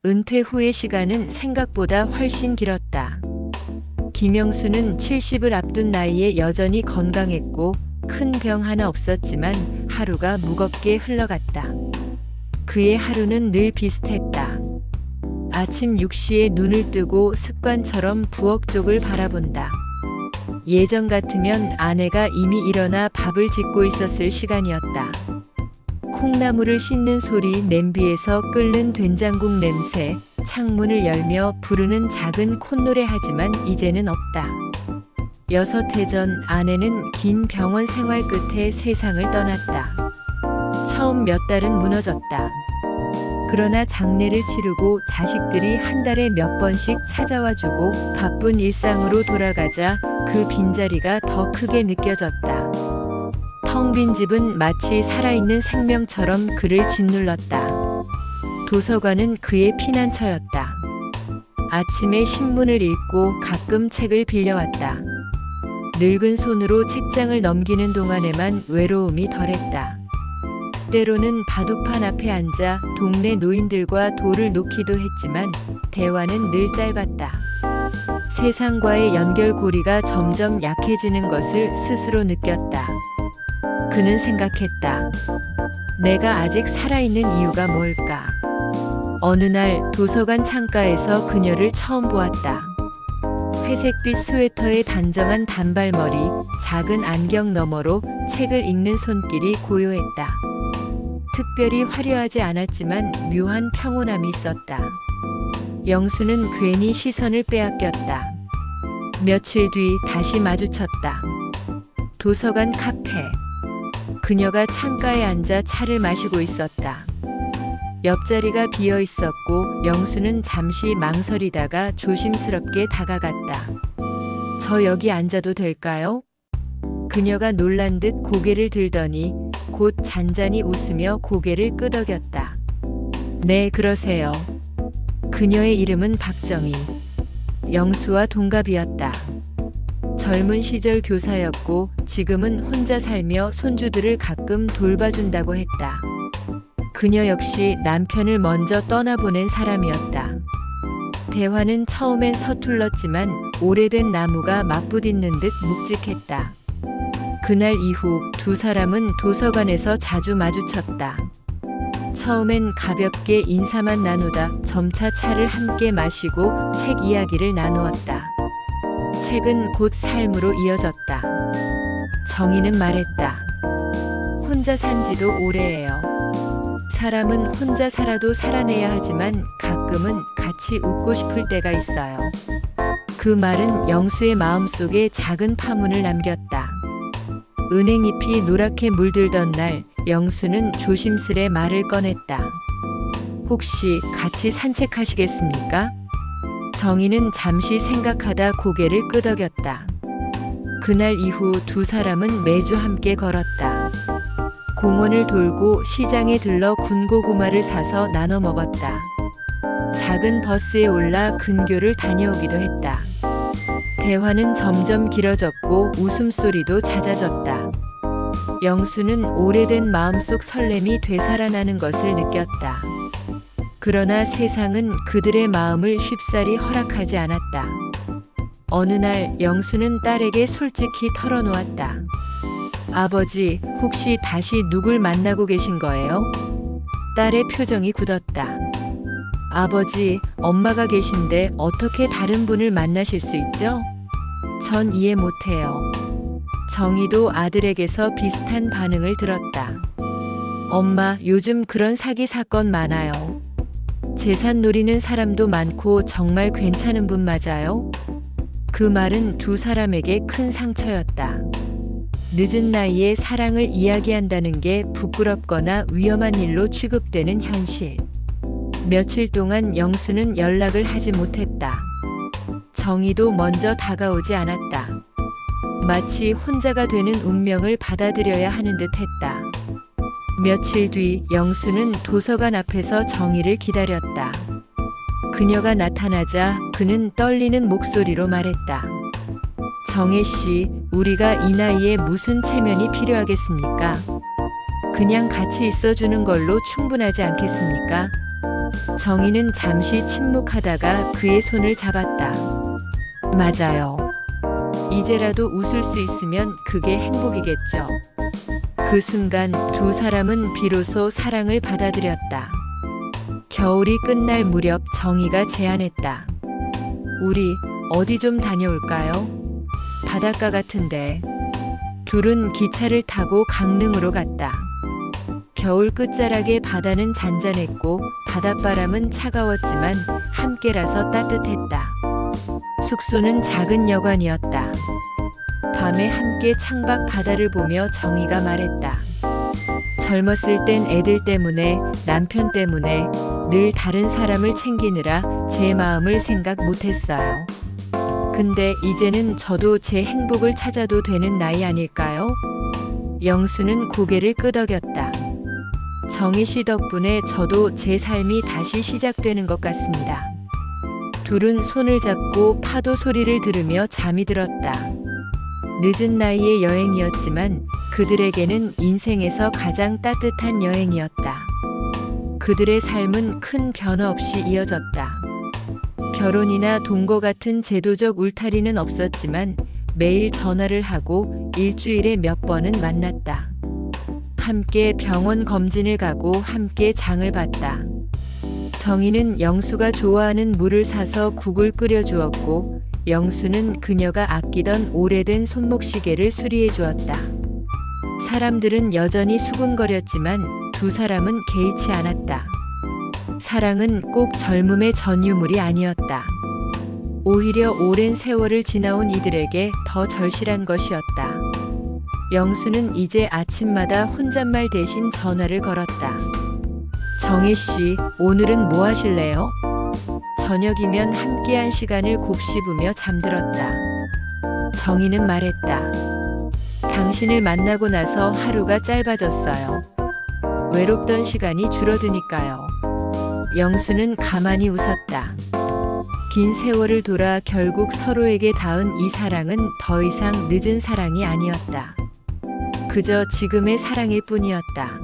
은퇴 후의 시간은 생각보다 훨씬 길었다. 김영수는 70을 앞둔 나이에 여전히 건강했고 큰 병 하나 없었지만 하루가 무겁게 흘러갔다. 그의 하루는 늘 비슷했다. 아침 6시에 눈을 뜨고 습관처럼 부엌 쪽을 바라본다. 예전 같으면 아내가 이미 일어나 밥을 짓고 있었을 시간이었다. 콩나물을 씻는 소리, 냄비에서 끓는 된장국 냄새, 창문을 열며 부르는 작은 콧노래. 하지만 이제는 없다. 6해 전 아내는 긴 병원 생활 끝에 세상을 떠났다. 처음 몇 달은 무너졌다. 그러나 장례를 치르고 자식들이 한 달에 몇 번씩 찾아와주고 바쁜 일상으로 돌아가자 그 빈자리가 더 크게 느껴졌다. 텅 빈 집은 마치 살아있는 생명처럼 그를 짓눌렀다. 도서관은 그의 피난처였다. 아침에 신문을 읽고 가끔 책을 빌려왔다. 늙은 손으로 책장을 넘기는 동안에만 외로움이 덜했다. 때로는 바둑판 앞에 앉아 동네 노인들과 돌을 놓기도 했지만 대화는 늘 짧았다. 세상과의 연결고리가 점점 약해지는 것을 스스로 느꼈다. 그는 생각했다. 내가 아직 살아있는 이유가 뭘까? 어느 날 도서관 창가에서 그녀를 처음 보았다. 회색빛 스웨터에 단정한 단발머리, 작은 안경 너머로 책을 읽는 손길이 고요했다. 특별히 화려하지 않았지만 묘한 평온함이 있었다. 영수는 괜히 시선을 빼앗겼다. 며칠 뒤 다시 마주쳤다. 도서관 카페. 그녀가 창가에 앉아 차를 마시고 있었다. 옆자리가 비어 있었고 영수는 잠시 망설이다가 조심스럽게 다가갔다. 저 여기 앉아도 될까요? 그녀가 놀란 듯 고개를 들더니 곧 잔잔히 웃으며 고개를 끄덕였다. 네, 그러세요. 그녀의 이름은 박정희. 영수와 동갑이었다. 젊은 시절 교사였고 지금은 혼자 살며 손주들을 가끔 돌봐준다고 했다. 그녀 역시 남편을 먼저 떠나보낸 사람이었다. 대화는 처음엔 서툴렀지만 오래된 나무가 맞부딪는 듯 묵직했다. 그날 이후 두 사람은 도서관에서 자주 마주쳤다. 처음엔 가볍게 인사만 나누다 점차 차를 함께 마시고 책 이야기를 나누었다. 책은 곧 삶으로 이어졌다. 정희는 말했다. 혼자 산 지도 오래예요. 사람은 혼자 살아도 살아내야 하지만 가끔은 같이 웃고 싶을 때가 있어요. 그 말은 영수의 마음속에 작은 파문을 남겼다. 은행잎이 노랗게 물들던 날 영수는 조심스레 말을 꺼냈다. 혹시 같이 산책하시겠습니까? 정희는 잠시 생각하다 고개를 끄덕였다. 그날 이후 두 사람은 매주 함께 걸었다. 공원을 돌고 시장에 들러 군고구마를 사서 나눠 먹었다. 작은 버스에 올라 근교를 다녀오기도 했다. 대화는 점점 길어졌고 웃음소리도 잦아졌다. 영수는 오래된 마음속 설렘이 되살아나는 것을 느꼈다. 그러나 세상은 그들의 마음을 쉽사리 허락하지 않았다. 어느 날 영수는 딸에게 솔직히 털어놓았다. 아버지, 혹시 다시 누굴 만나고 계신 거예요? 딸의 표정이 굳었다. 아버지, 엄마가 계신데 어떻게 다른 분을 만나실 수 있죠? 전 이해 못해요. 정희도 아들에게서 비슷한 반응을 들었다. 엄마, 요즘 그런 사기 사건 많아요. 재산 노리는 사람도 많고 정말 괜찮은 분 맞아요? 그 말은 두 사람에게 큰 상처였다. 늦은 나이에 사랑을 이야기한다는 게 부끄럽거나 위험한 일로 취급되는 현실. 며칠 동안 영수는 연락을 하지 못했다. 정희도 먼저 다가오지 않았다. 마치 혼자가 되는 운명을 받아들여야 하는 듯 했다. 며칠 뒤 영수는 도서관 앞에서 정희를 기다렸다. 그녀가 나타나자 그는 떨리는 목소리로 말했다. 정혜 씨, 우리가 이 나이에 무슨 체면이 필요하겠습니까? 그냥 같이 있어주는 걸로 충분하지 않겠습니까? 정희는 잠시 침묵하다가 그의 손을 잡았다. 맞아요. 이제라도 웃을 수 있으면 그게 행복이겠죠. 그 순간 두 사람은 비로소 사랑을 받아들였다. 겨울이 끝날 무렵 정희가 제안했다. 우리 어디 좀 다녀올까요? 바닷가 같은데. 둘은 기차를 타고 강릉으로 갔다. 겨울 끝자락의 바다는 잔잔했고 바닷바람은 차가웠지만 함께라서 따뜻했다. 숙소는 작은 여관이었다. 밤에 함께 창밖 바다를 보며 정희가 말했다. 젊었을 땐 애들 때문에, 남편 때문에 늘 다른 사람을 챙기느라 제 마음을 생각 못했어요. 근데 이제는 저도 제 행복을 찾아도 되는 나이 아닐까요? 영수는 고개를 끄덕였다. 정희 씨 덕분에 저도 제 삶이 다시 시작되는 것 같습니다. 둘은 손을 잡고 파도 소리를 들으며 잠이 들었다. 늦은 나이의 여행이었지만 그들에게는 인생에서 가장 따뜻한 여행이었다. 그들의 삶은 큰 변화 없이 이어졌다. 결혼이나 동거 같은 제도적 울타리는 없었지만 매일 전화를 하고 일주일에 몇 번은 만났다. 함께 병원 검진을 가고 함께 장을 봤다. 정희는 영수가 좋아하는 물을 사서 국을 끓여 주었고 영수는 그녀가 아끼던 오래된 손목시계를 수리해 주었다. 사람들은 여전히 수군거렸지만 두 사람은 개의치 않았다. 사랑은 꼭 젊음의 전유물이 아니었다. 오히려 오랜 세월을 지나온 이들에게 더 절실한 것이었다. 영수는 이제 아침마다 혼잣말 대신 전화를 걸었다. 정희 씨, 오늘은 뭐 하실래요? 저녁이면 함께한 시간을 곱씹으며 잠들었다. 정희는 말했다. 당신을 만나고 나서 하루가 짧아졌어요. 외롭던 시간이 줄어드니까요. 영수는 가만히 웃었다. 긴 세월을 돌아 결국 서로에게 닿은 이 사랑은 더 이상 늦은 사랑이 아니었다. 그저 지금의 사랑일 뿐이었다.